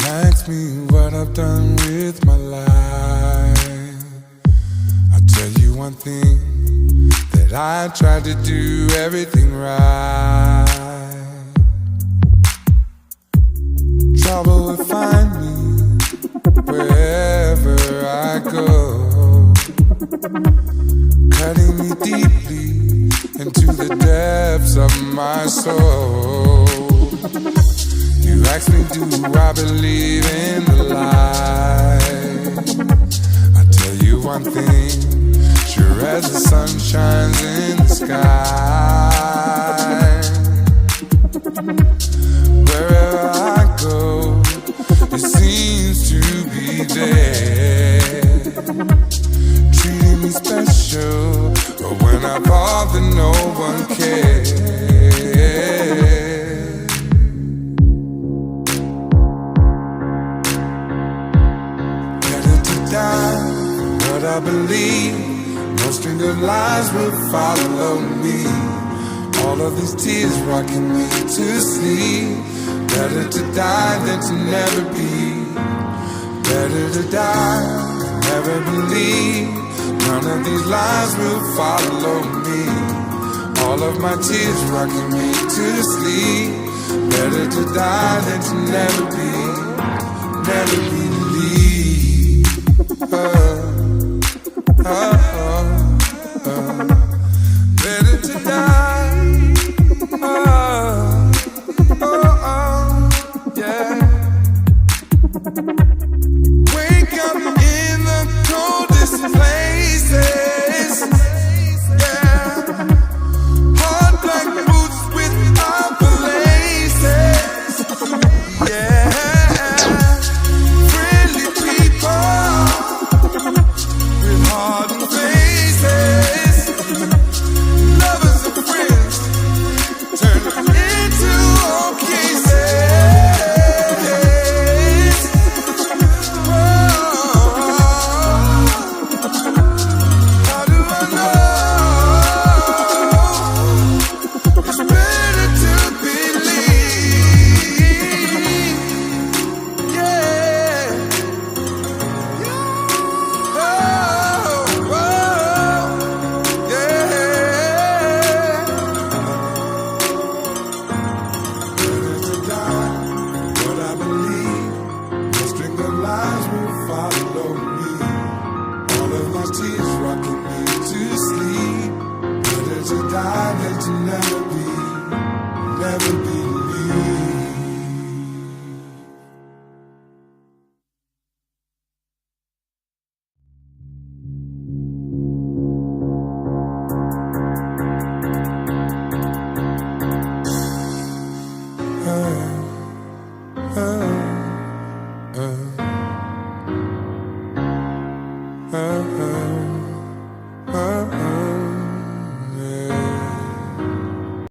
Ask me what I've done with my life. I'll tell you one thing, that I tried to do everything right. Trouble will find me wherever I go, cutting me deeply into the depths of my soul. You ask me, do I believe in the light? I tell you one thing, sure as the sun shines in the sky. Wherever I go, it seems to be there, treating me special, but when I bother, no one cares. What I believe, no string of lies will follow me. All of these tears rocking me to sleep. Better to die than to never be. Better to die than never believe. None of these lies will follow me. All of my tears rocking me to sleep. Better to die than to never be. Never believe. Better to die. Yeah. Wake up in the coldest places. Yeah. Hard black boots without the laces. Yeah. Friendly people with hardened faces, lovers and friends turn into all cases. How do I know? It's better to believe. Yeah. To never be, never believe.